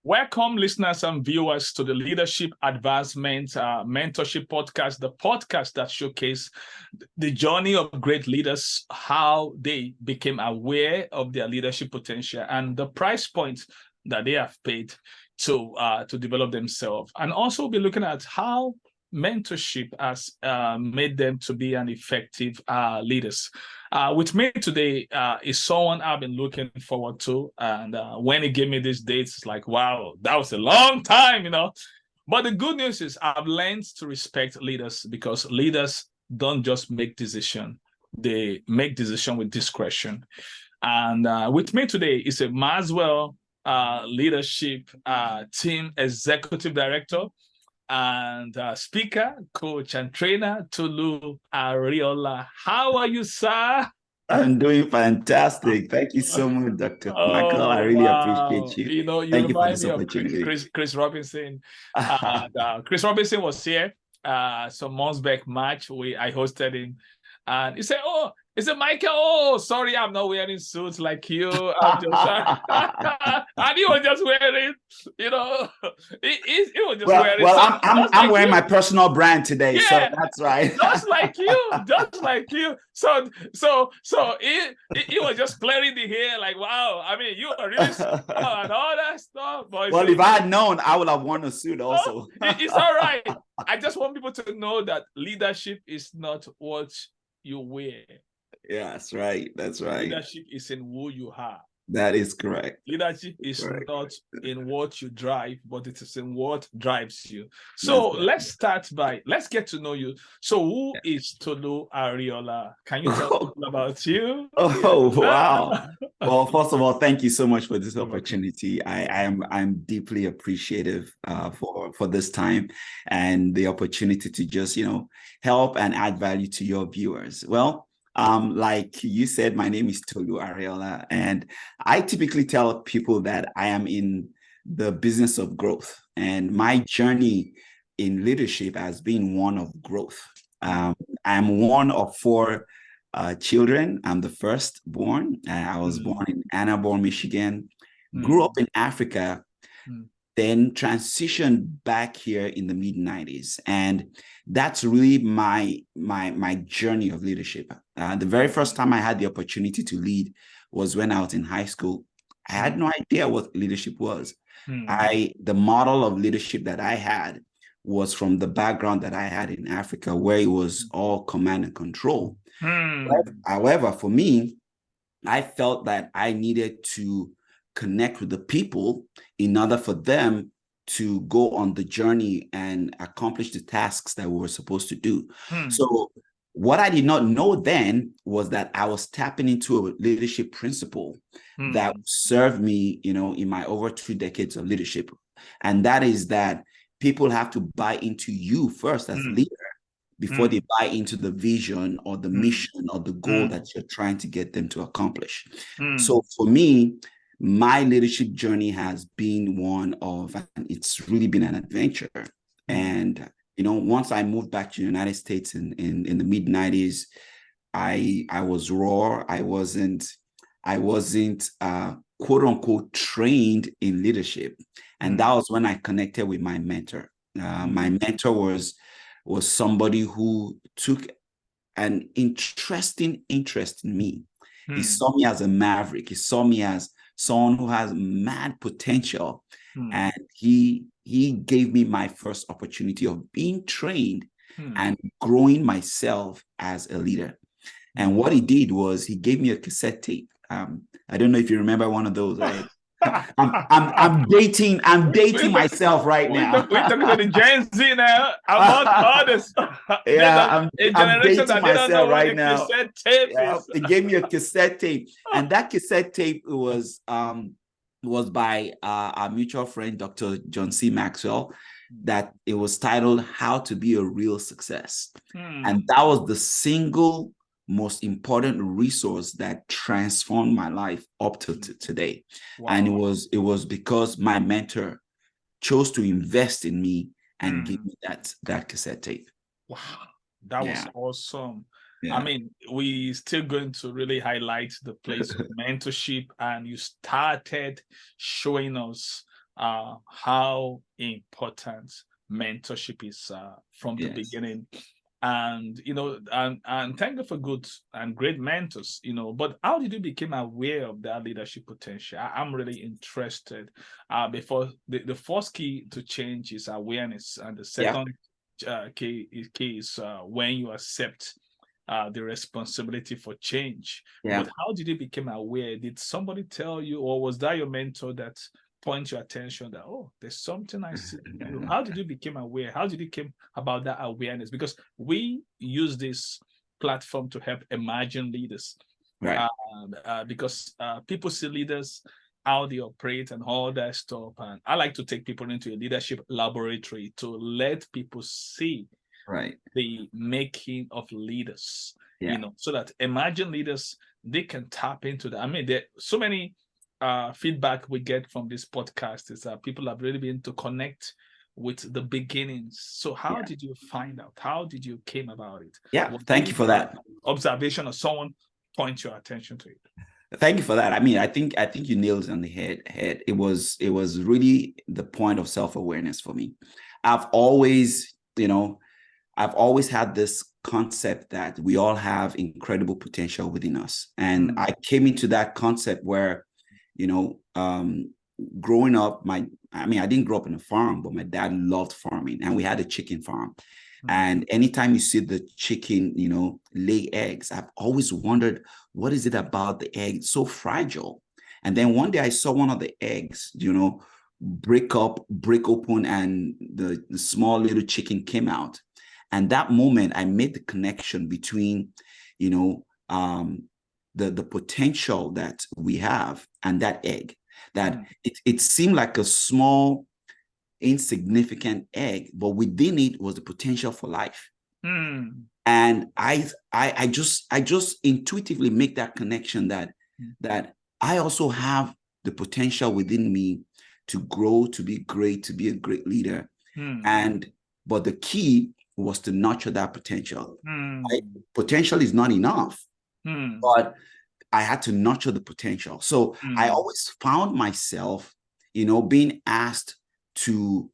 Welcome, listeners and viewers, to the Leadership Advancement Mentorship Podcast, the podcast that showcases the journey of great leaders, how they became aware of their leadership potential and the price point that they have paid to develop themselves. And also be looking at how mentorship has made them to be an effective leaders. With me today is someone I've been looking forward to. And when he gave me these dates, it's like, wow, that was a long time, you know. But the good news is I've learned to respect leaders because leaders don't just make decisions. They make decisions with discretion. And with me today is a Maxwell leadership team executive director and speaker, coach, and trainer, Tolu Areola. How are you, sir? I'm doing fantastic. Thank you so much, Dr. Michael. I really appreciate you. You know, you Thank you for remind this me of opportunity. Chris Robinson. Chris Robinson was here some months back, March. I hosted him, and he said, "Oh, he said, Michael, oh, sorry, I'm not wearing suits like you." I'm just, and he was just wearing, you know, he was just wearing. Well, I'm wearing my personal brand today, so that's right. Just like you. So he was just clearing the hair, like, wow. I mean, you are really and all that stuff. But well, if I had known, I would have worn a suit also. It's all right. I just want people to know that leadership is not what you wear. Yeah, that's right. That's right. Leadership is in who you are. That is correct. Leadership is not in what you drive, but it is in what drives you. So let's get to know you. So who is Tolu Areola? Can you tell us about you? Oh, wow. Well, first of all, thank you so much for this opportunity. I'm deeply appreciative for this time and the opportunity to just, help and add value to your viewers. Well, like you said, my name is Tolu Areola, and I typically tell people that I am in the business of growth, and my journey in leadership has been one of growth. I'm one of four children. I'm the first born. I was born in Ann Arbor, Michigan, grew up in Africa, then transitioned back here in the mid-90s. And that's really my journey of leadership. The very first time I had the opportunity to lead was when I was in high school. I had no idea what leadership was. The model of leadership that I had was from the background that I had in Africa, where it was all command and control. However, for me, I felt that I needed to connect with the people in order for them to go on the journey and accomplish the tasks that we were supposed to do. So what I did not know then was that I was tapping into a leadership principle that served me, in my over 2 decades of leadership. And that is that people have to buy into you first as a leader before they buy into the vision or the mission or the goal that you're trying to get them to accomplish. So for me, my leadership journey has been one of, and it's really been an adventure. And, once I moved back to the United States in the mid-90s, I was raw. I wasn't quote unquote trained in leadership. And that was when I connected with my mentor. My mentor was somebody who took an interesting interest in me. He saw me as a maverick. He saw me as someone who has mad potential. And he gave me my first opportunity of being trained and growing myself as a leader. And what he did was he gave me a cassette tape. I don't know if you remember one of those. I'm dating myself right now. We're talking to the Gen Z now. Among others. I'm dating myself right now. He gave me a cassette tape, and that cassette tape was by our mutual friend, Dr. John C. Maxwell. That it was titled "How to Be a Real Success," and that was the single most important resource that transformed my life up to today. And it was because my mentor chose to invest in me and give me that cassette tape. Wow, that was awesome. I mean, we still going to really highlight the place of mentorship, and you started showing us how important mentorship is from the Yes. beginning. And and thank you for good and great mentors, but how did you become aware of that leadership potential? I'm really interested. Before the first key to change is awareness, and the second key is when you accept the responsibility for change. Yeah. But how did you become aware? Did somebody tell you, or was that your mentor that point your attention that, oh, there's something I see? How did you become aware? How did you came about that awareness? Because we use this platform to help emerging leaders, Right. because people see leaders, how they operate and all that stuff. And I like to take people into a leadership laboratory to let people see Right. the making of leaders, Yeah. so that emerging leaders, they can tap into that. I mean, there so many feedback we get from this podcast is that people have really been to connect with the beginnings. So how did you find out? How did you came about it? Yeah. Thank you for that. Observation of someone point your attention to it. Thank you for that. I mean, I think you nailed it on the head. It was really the point of self-awareness for me. I've always had this concept that we all have incredible potential within us. And I came into that concept where, growing up, I didn't grow up in a farm, but my dad loved farming, and we had a chicken farm. And anytime you see the chicken, lay eggs, I've always wondered, what is it about the egg? It's so fragile. And then one day I saw one of the eggs, break open, and the small little chicken came out. And that moment I made the connection between, the potential that we have and that egg, that it seemed like a small, insignificant egg, but within it was the potential for life. And I just intuitively make that connection that I also have the potential within me to grow, to be great, to be a great leader. But the key was to nurture that potential. Potential is not enough, but I had to nurture the potential. So I always found myself, being asked to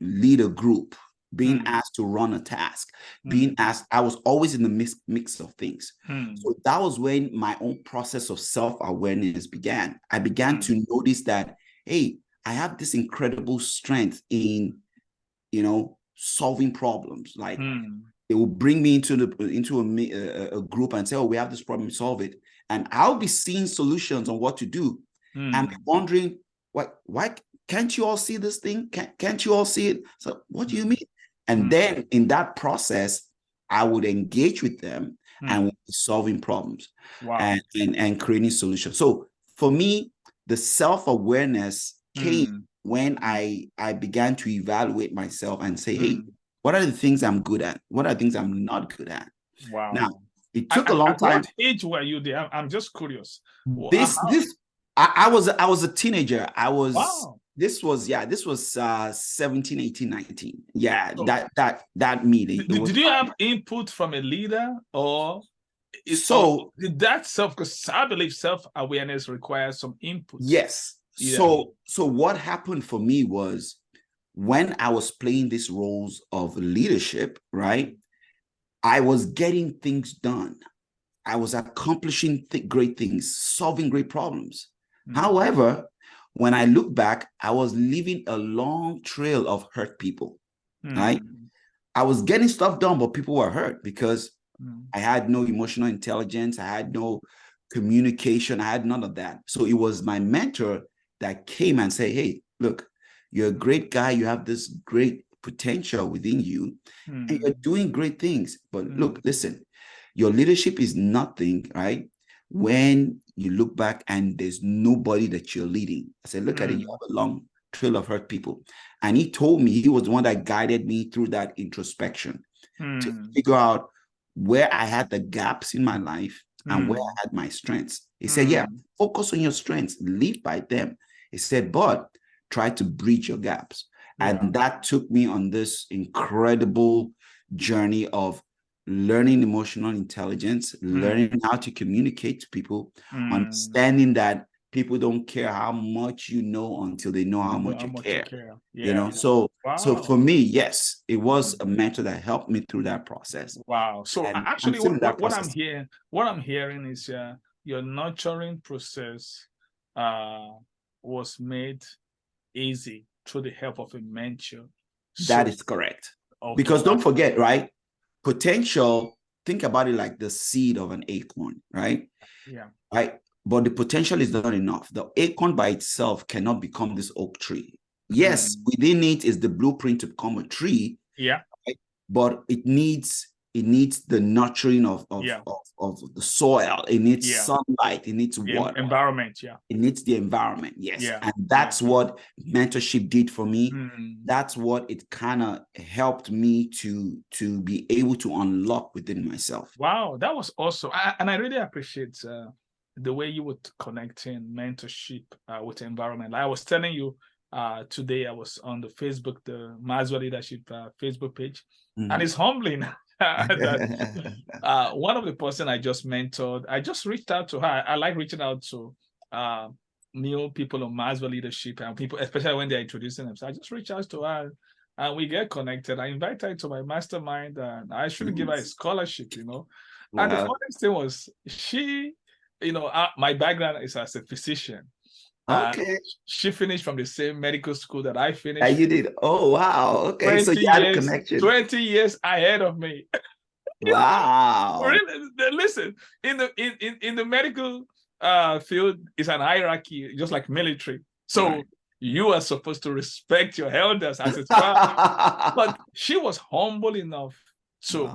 lead a group, being asked to run a task, being asked. I was always in the mix of things. So that was when my own process of self-awareness began. I began to notice that, hey, I have this incredible strength in, solving problems. Like they will bring me into a group and say, oh, we have this problem, solve it. And I'll be seeing solutions on what to do. And be wondering, why can't you all see this thing? Can't you all see it? So what do you mean? And then in that process, I would engage with them and we'll be solving problems and creating solutions. So for me, the self-awareness came when I began to evaluate myself and say, hey, what are the things I'm good at? What are the things I'm not good at? Wow. Now, it took a long time. What age were you there? I'm just curious. I was a teenager. This was 17, 18, 19. Yeah, so, that meeting. Did you have input from a leader, or did that because I believe self-awareness requires some input? Yes. Yeah. So what happened for me was, when I was playing these roles of leadership, right, I was getting things done. I was accomplishing great things, solving great problems. However, when I look back, I was leaving a long trail of hurt people, right? I was getting stuff done, but people were hurt because I had no emotional intelligence. I had no communication. I had none of that. So it was my mentor that came and said, hey, look, you're a great guy. You have this great potential within you and you're doing great things. But look, listen, your leadership is nothing, right? When you look back and there's nobody that you're leading. I said, look at it, you have a long trail of hurt people. And he told me, he was the one that guided me through that introspection to figure out where I had the gaps in my life and where I had my strengths. He said, yeah, focus on your strengths, live by them. He said, but try to bridge your gaps. And that took me on this incredible journey of learning emotional intelligence, learning how to communicate to people, understanding that people don't care how much you know until they know how much you care. Yeah. So for me, yes, it was Mm-hmm. a mentor that helped me through that process. Wow. So And actually, I'm still in that what process. what I'm hearing is your nurturing process was made easy through the help of a mentor. That is correct. Okay, because don't forget, right? Potential, think about it like the seed of an acorn, right? Yeah. Right. But the potential is not enough. The acorn by itself cannot become this oak tree. Yes, within it is the blueprint to become a tree. Yeah. Right? But it needs the nurturing of the soil. It needs sunlight. It needs water. Environment. Yeah. It needs the environment. Yes. Yeah. And that's what mentorship did for me. That's what it kind of helped me to be able to unlock within myself. Wow, that was awesome. And I really appreciate the way you would connecting mentorship with environment. Like I was telling you today, I was on the Facebook, the Maxwell Leadership Facebook page, and it's humbling that one of the person I just mentored, I just reached out to her. I like reaching out to new people on Maxwell Leadership and people, especially when they're introducing themselves. I just reach out to her and we get connected. I invite her to my mastermind and I should give her a scholarship, Wow. And the funniest thing was she, my background is as a physician. Okay. She finished from the same medical school that I finished. And you did? Oh, wow. Okay. So you had a connection. 20 years ahead of me. Wow. Really, listen, in the medical field is an hierarchy, just like military. So you are supposed to respect your elders as it's but she was humble enough to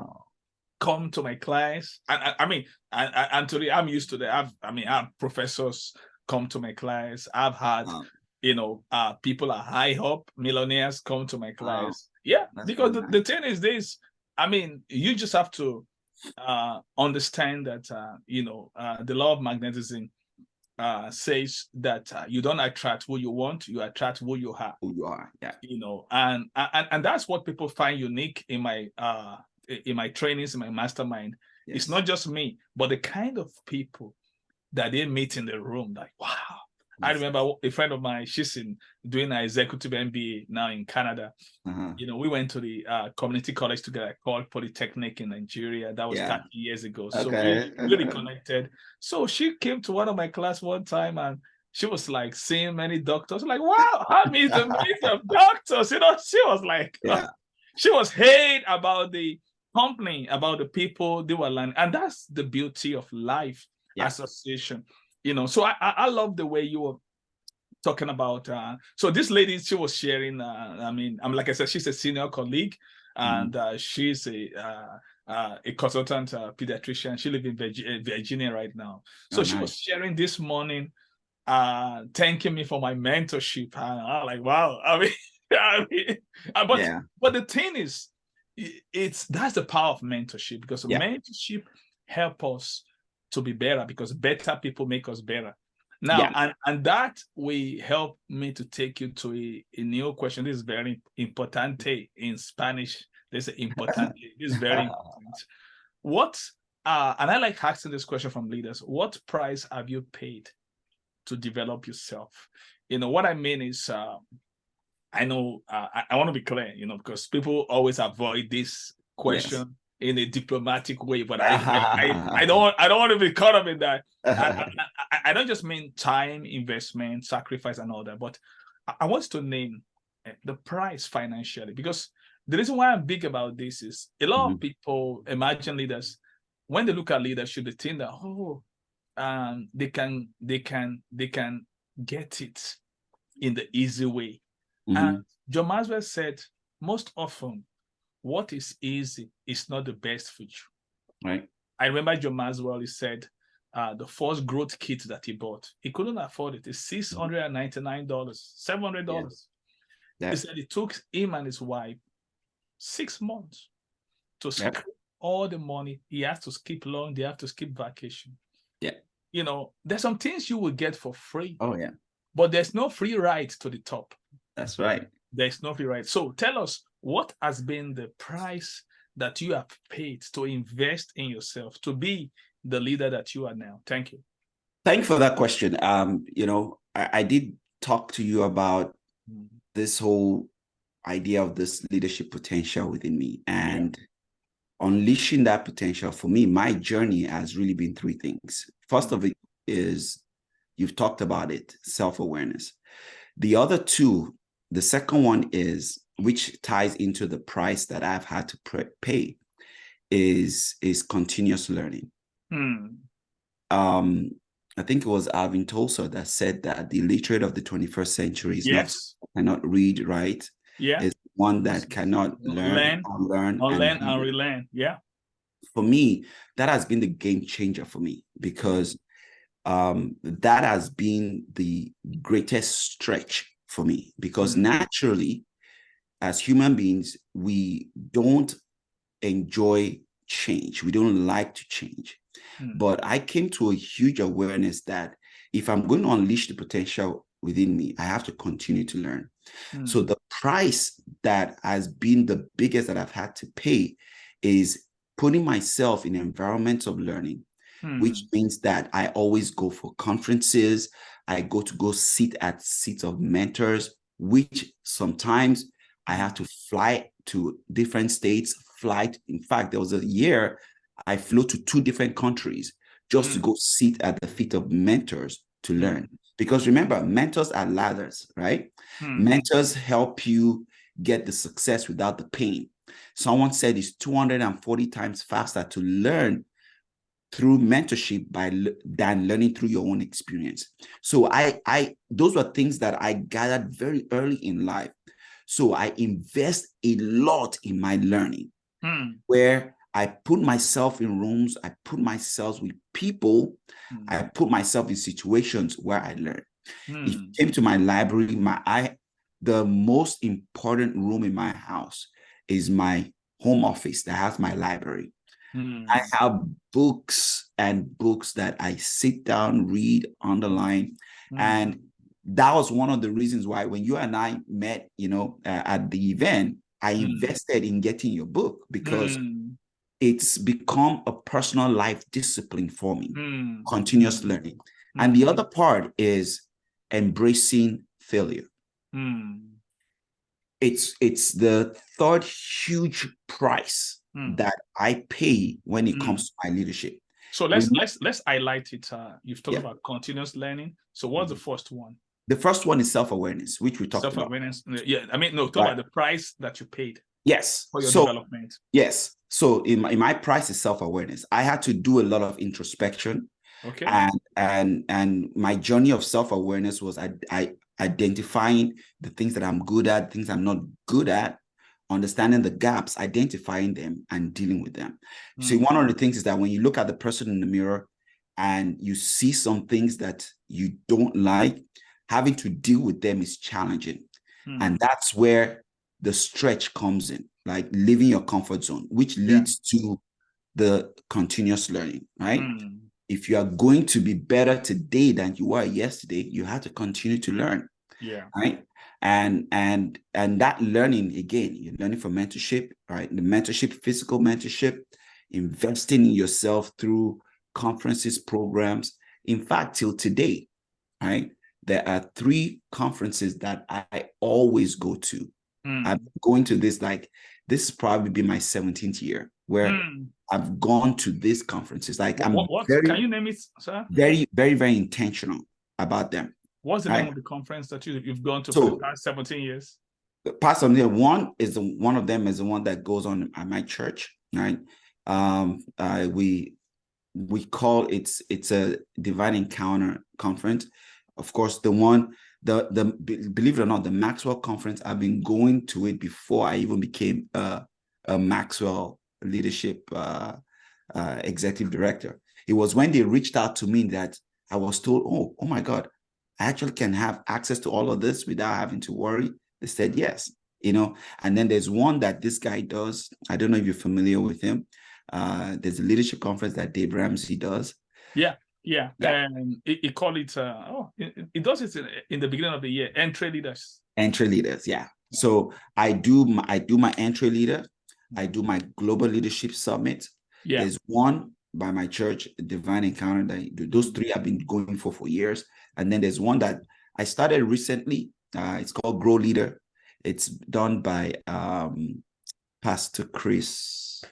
come to my class. And I mean, and today I'm used to that. I have professors come to my class. I've had, people are high up, millionaires come to my class. Yeah, that's because the thing is this. I mean, you just have to understand that the law of magnetism says that you don't attract who you want, you attract who you are. Who you are, yeah. And that's what people find unique in my trainings, in my mastermind. Yes. It's not just me, but the kind of people that they meet in the room, like, wow. Yes. I remember a friend of mine, she's doing an executive MBA now in Canada. We went to the community college together called Polytechnic in Nigeria. That was 30 years ago. So we really connected. So she came to one of my class one time and she was like seeing many doctors. Like, wow, I meet the mix of doctors. She was like, she was hate about the company, about the people they were learning. And that's the beauty of life association. So I love the way you were talking about. So this lady, she was sharing. Like I said, she's a senior colleague, and she's a consultant pediatrician. She lives in Virginia right now. So she was sharing this morning, thanking me for my mentorship. And I'm like, wow. But the thing is, that's the power of mentorship, because mentorship helps us to be better, because better people make us better. Now, and that will help me to take you to a new question. This is very importante in Spanish. There's an importante. This is very important. And I like asking this question from leaders. What price have you paid to develop yourself? What I mean is, I know I want to be clear, because people always avoid this question in a diplomatic way, but I don't want to be caught up in that. I don't just mean time, investment, sacrifice, and all that, but I want to name the price financially, because the reason why I'm big about this is a lot of people imagine leaders, when they look at leadership, they think that they can get it in the easy way. And John Maxwell said, most often, what is easy is not the best for you. Right. I remember John Maxwell, he said the first growth kit that he bought, he couldn't afford it. It's $699, $700. Yeah. He said it took him and his wife 6 months to skip all the money. He has to skip lunch, they have to skip vacation. Yeah. There's some things you will get for free. Oh, yeah. But there's no free ride to the top. That's right. There's no free ride. So tell us, what has been the price that you have paid to invest in yourself, to be the leader that you are now? Thank you. Thank you for that question. I did talk to you about this whole idea of this leadership potential within me, and unleashing that potential. For me, my journey has really been three things. First of it is, you've talked about it, self-awareness. The other two, the second one is, which ties into the price that I've had to pay, is continuous learning. I think it was Alvin Tozer that said that the literate of the 21st century is not cannot read, write. It's one that cannot learn and relearn. Yeah. For me, that has been the game changer for me, because that has been the greatest stretch for me, because naturally, as human beings, we don't enjoy change. We don't like to change. But I came to a huge awareness that if I'm going to unleash the potential within me, I have to continue to learn. So the price that has been the biggest that I've had to pay is putting myself in an environment of learning, which means that I always go for conferences. I go sit at seats of mentors, which sometimes I have to fly to different states, In fact, there was a year I flew to 2 different countries just to go sit at the feet of mentors to learn. Because remember, mentors are ladders, right? Mentors help you get the success without the pain. Someone said it's 240 times faster to learn through mentorship than learning through your own experience. So those were things that I gathered very early in life. So I invest a lot in my learning, where I put myself in rooms, I put myself with people, I put myself in situations where I learn. If you came to my library, the most important room in my house is my home office that has my library. I have books and books that I sit down, read, underline. And that was one of the reasons why when you and I met, at the event, I invested in getting your book, because it's become a personal life discipline for me, continuous learning. And the other part is embracing failure. It's the third huge price that I pay when it comes to my leadership. So let's highlight it. You've talked about continuous learning. So what's the first one? The first one is self-awareness, which we talked about. Self-awareness. Yeah, talk about the price that you paid. Yes. For your development. Yes. So in my price is self-awareness. I had to do a lot of introspection. Okay. And my journey of self-awareness was I identifying the things that I'm good at, things I'm not good at, understanding the gaps, identifying them, and dealing with them. So one of the things is that when you look at the person in the mirror and you see some things that you don't like, having to deal with them is challenging. And that's where the stretch comes in, like leaving your comfort zone, which leads to the continuous learning, right? If you are going to be better today than you were yesterday, you have to continue to learn. Right. And that learning, again, you're learning from mentorship, right? The mentorship, physical mentorship, investing in yourself through conferences, programs. In fact, till today, right, there are 3 conferences that I always go to. I'm going to this, this has probably been my 17th year where I've gone to these conferences. Like can you name it, sir? Very, very, very intentional about them. What's the name of the conference that you've gone to for the past 17 years? The past one of them is the one that goes on at my church, right? We call it's a Divine Encounter conference. Of course, believe it or not, the Maxwell conference, I've been going to it before I even became a Maxwell leadership executive director. It was when they reached out to me that I was told, oh my God, I actually can have access to all of this without having to worry. They said yes, and then there's one that this guy does. I don't know if you're familiar with him. There's a leadership conference that Dave Ramsey does. Yeah. And he called it, it does it in the beginning of the year, entry leaders. Entry leaders, yeah. So I do my entry leader. I do my global leadership summit. There's one by my church, Divine Encounter. Those three I've been going for years. And then there's one that I started recently. It's called Grow Leader. It's done by Pastor Chris.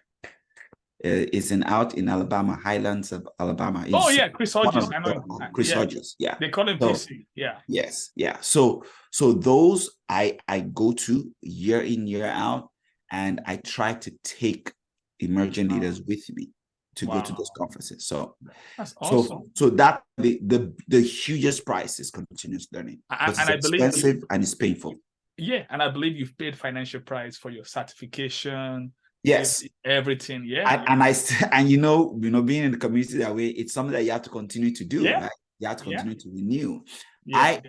It's out in Alabama, Highlands of Alabama. It's Chris Hodges. I know Chris Hodges. Yeah, they call him PC. Yeah. Yes, yeah. So those I go to year in, year out, and I try to take emerging leaders with me to go to those conferences. So that's awesome. So that the hugest price is continuous learning. And I believe it's expensive and it's painful. Yeah, and I believe you've paid financial price for your certification. Yes, everything. Yeah, and you know, being in the community that way, it's something that you have to continue to do. Yeah, right? You have to continue to renew. Yeah.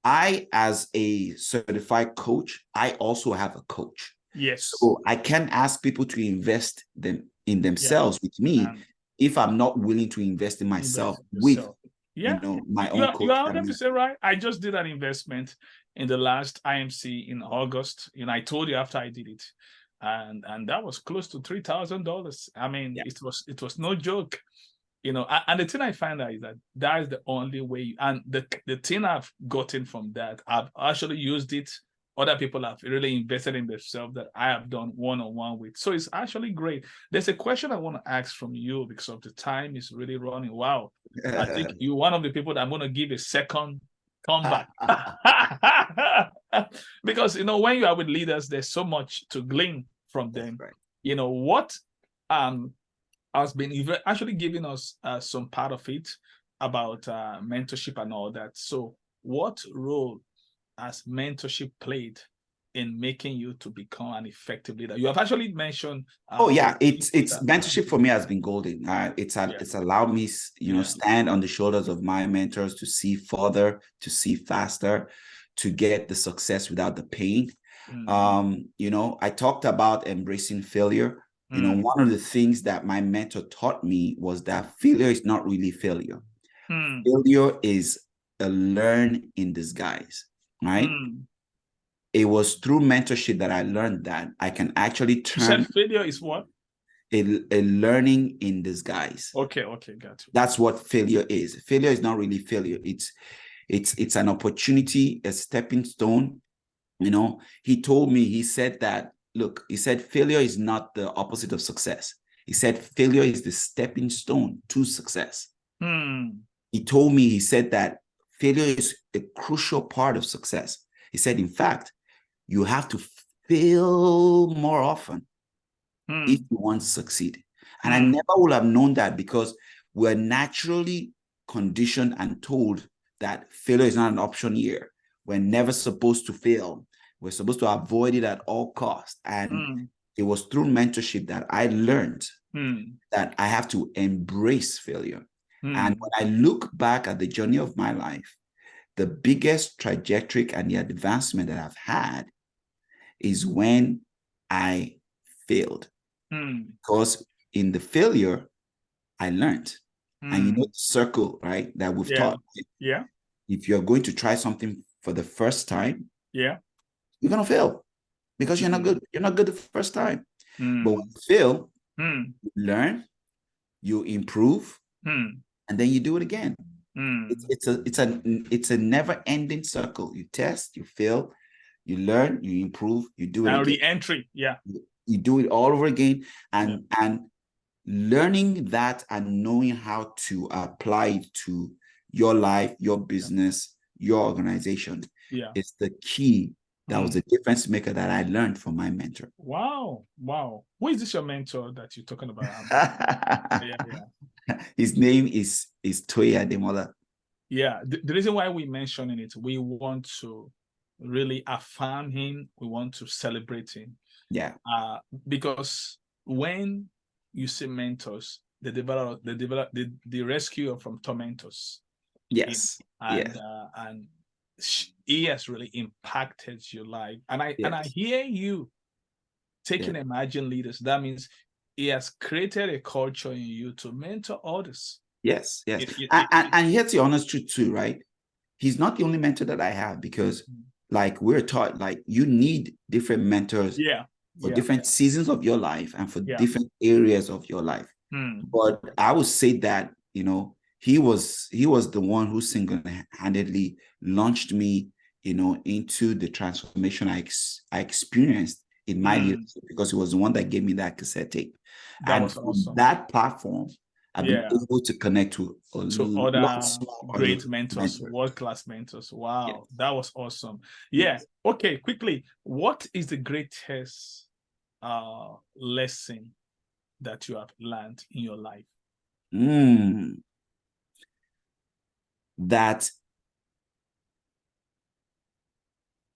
I, as a certified coach, I also have a coach. Yes. So I can ask people to invest in themselves with me if I'm not willing to invest in myself with my own coach. You are 100% right. I just did an investment in the last IMC in August. I told you after I did it. And that was close to $3,000. I mean, it was no joke, and the thing I find out is that is the only way. And the thing I've gotten from that, I've actually used it. Other people have really invested in themselves that I have done one-on-one with. So it's actually great. There's a question I want to ask from you because of the time is really running. Wow. I think you're one of the people that I'm going to give a second comeback. Because, when you are with leaders, there's so much to glean from them. Right. What has been actually giving us some part of it about mentorship and all that. So what role has mentorship played in making you to become an effective leader? You have actually mentioned. It's mentorship for me has been golden. It's allowed me, stand on the shoulders of my mentors to see further, to see faster, to get the success without the pain. I talked about embracing failure. One of the things that my mentor taught me was that failure is not really failure. Failure is a learn in disguise, right? It was through mentorship that I learned that I can actually turn. You said failure is what? A learning in disguise. Okay, got you. That's what failure is. Failure is not really failure. It's an opportunity, a stepping stone. He told me, he said failure is not the opposite of success. He said failure is the stepping stone to success. He told me, he said that failure is a crucial part of success. He said, in fact, you have to fail more often if you want to succeed. And I never would have known that because we're naturally conditioned and told that failure is not an option here. We're never supposed to fail. We're supposed to avoid it at all costs. And it was through mentorship that I learned that I have to embrace failure. And when I look back at the journey of my life, the biggest trajectory and the advancement that I've had is when I failed. Because in the failure, I learned. And the circle, right, that we've taught. Yeah. If you're going to try something for the first time, you're going to fail because you're not good. You're not good the first time. But when you fail, you learn, you improve, and then you do it again. It's a never-ending circle. You test, you fail, you learn, you improve, you do it again. Re-entry, You do it all over again, and learning that and knowing how to apply it to your life, your business, your organization is the key. That was a difference maker that I learned from my mentor. Wow. Who is this your mentor that you're talking about? His name is Tolu Areola. Yeah. The reason why we mentioning it, we want to really affirm him. We want to celebrate him. Yeah. Because when you see mentors, they rescue you from tormentors. Yes. And he has really impacted your life. And I hear you taking emerging leaders. That means he has created a culture in you to mentor others. Yes. And here's the honest truth too, right? He's not the only mentor that I have because like we're taught, like you need different mentors for different seasons of your life and for different areas of your life. But I would say that, he was the one who single-handedly launched me, into the transformation I experienced in my leadership, because it was the one that gave me that cassette tape. That And was from awesome. that platform, I've been able to connect with other great mentors, world-class mentors. Wow, yes. That was awesome. Yeah. Okay, quickly, what is the greatest lesson that you have learned in your life? That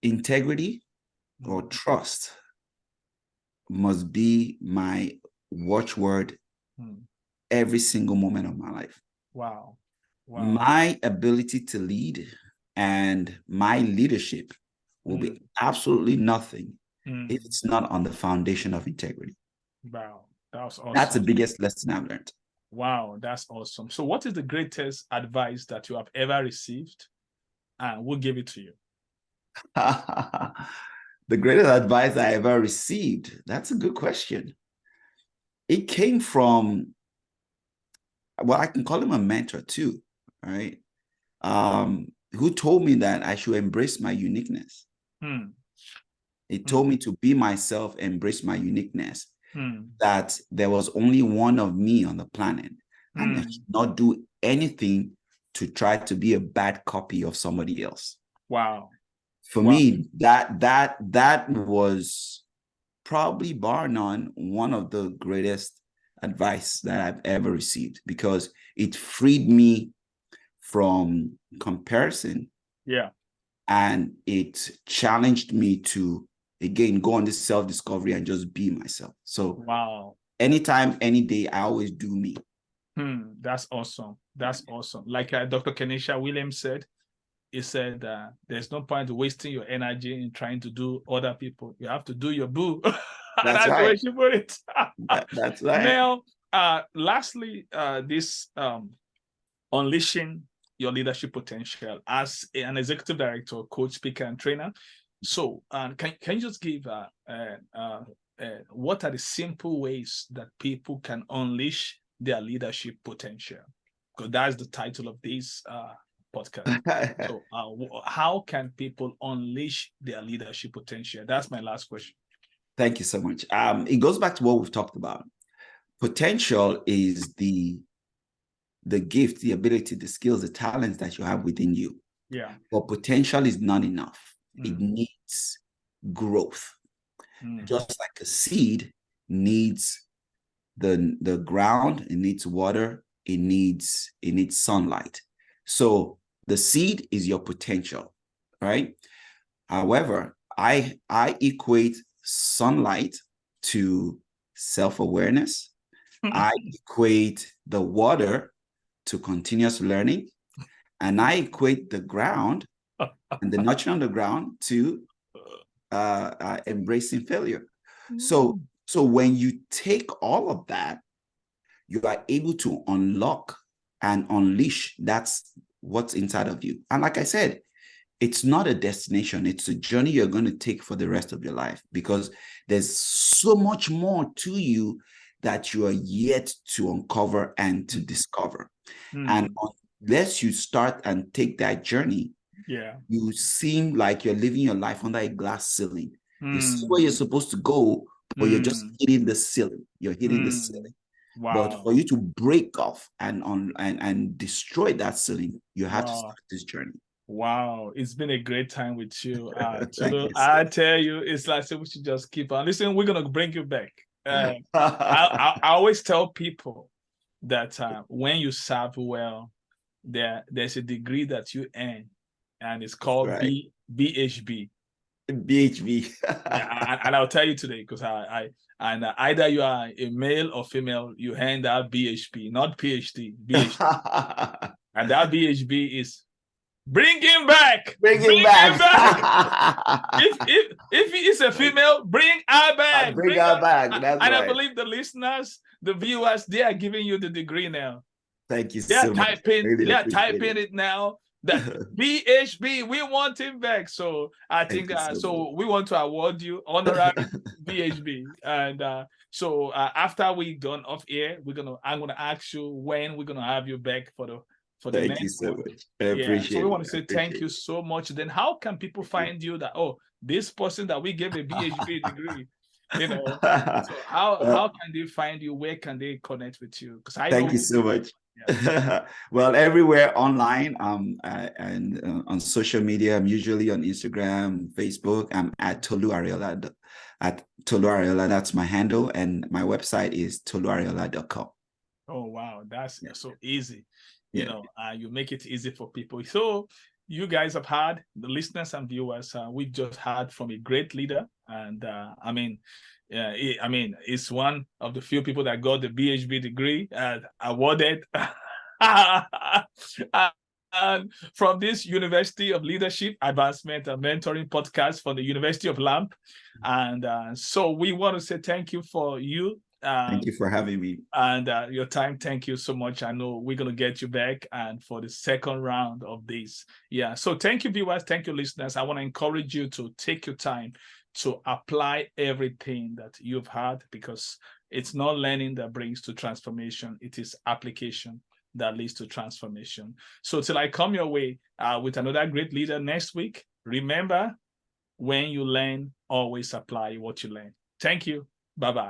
integrity or trust must be my watchword every single moment of my life. Wow. My ability to lead and my leadership will be absolutely nothing if it's not on the foundation of integrity. Wow. That was awesome. That's the biggest lesson I've learned. Wow, that's awesome. So what is the greatest advice that you have ever received? And we'll give it to you. The greatest advice I ever received, that's a good question. It came from, well, I can call him a mentor too, right? Who told me that I should embrace my uniqueness. It told me to be myself, embrace my uniqueness, that there was only one of me on the planet, and I should not do anything to try to be a bad copy of somebody else. Wow. For me, that was probably bar none one of the greatest advice that I've ever received, because it freed me from comparison. Yeah. And it challenged me to, again, go on this self-discovery and just be myself. So wow. Anytime, any day, I always do me. That's awesome. That's awesome. Like Dr. Kenisha Williams said, he said, there's no point wasting your energy in trying to do other people. You have to do your boo. That's right. The way she put it. That's right. Now, lastly, this unleashing your leadership potential as an executive director, coach, speaker, and trainer. So can you just give what are the simple ways that people can unleash their leadership potential? Because that's the title of this podcast. So how can people unleash their leadership potential? That's my last question. Thank you so much. It goes back to what we've talked about. Potential is the gift, the ability, the skills, the talents that you have within you. Yeah. But potential is not enough. It needs growth. Just like a seed needs the ground, it needs water, it needs sunlight. So the seed is your potential, right? However, I equate sunlight to self-awareness. I equate the water to continuous learning, and I equate the ground and the nurturing on the ground to embracing failure. So when you take all of that, you are able to unlock and unleash that's what's inside of you. And like I said, it's not a destination. It's a journey you're going to take for the rest of your life, because there's so much more to you that you are yet to uncover and to discover. And unless you start and take that journey, you seem like you're living your life under a glass ceiling. You see where you're supposed to go, but you're just hitting the ceiling. You're hitting the ceiling. Wow. But for you to break off and destroy that ceiling, you have to start this journey. Wow, it's been a great time with you. Thank you, I tell you, it's like we should just keep on. Listen, we're gonna bring you back. I always tell people that when you serve well, there's a degree that you earn, and it's called BHB. BHB. And I'll tell you today, because either you are a male or female, you earn that BHB, not PhD. BHB. And that BHB is bring him back. Bring him back. If he is a female, bring her back. Bring her back. That's and right. I believe the listeners, the viewers, they are giving you the degree now. Thank you so much. They are typing it now. That BHB, we want him back. So I think so we want to award you honorary BHB. And so after we done off air, I'm gonna ask you when we're gonna have you back for the Thank next you so one. much. I appreciate So we want to it. say thank you so much. Then how can people find you that, oh, this person that we gave a BHB degree, you know? So how can they find you? Where can they connect with you? Because thank you so much. Yeah. Well, everywhere online, and on social media, I'm usually on Instagram, Facebook. I'm at Tolu Areola. At Tolu Areola, that's my handle, and my website is toluareola.com. Oh wow, that's so easy. Yeah. You know, you make it easy for people. So you guys have had, the listeners and viewers, we just heard from a great leader, and it's one of the few people that got the BHB degree awarded. And from this University of Leadership, Advancement and Mentoring Podcast from the University of Lamp. And so we want to say thank you for you. Thank you for having me. And your time. Thank you so much. I know we're going to get you back and for the second round of this. Yeah. So thank you, viewers. Thank you, listeners. I want to encourage you to take your time to apply everything that you've had, because it's not learning that brings to transformation. It is application that leads to transformation. So till I come your way with another great leader next week, remember, when you learn, always apply what you learn. Thank you. Bye-bye.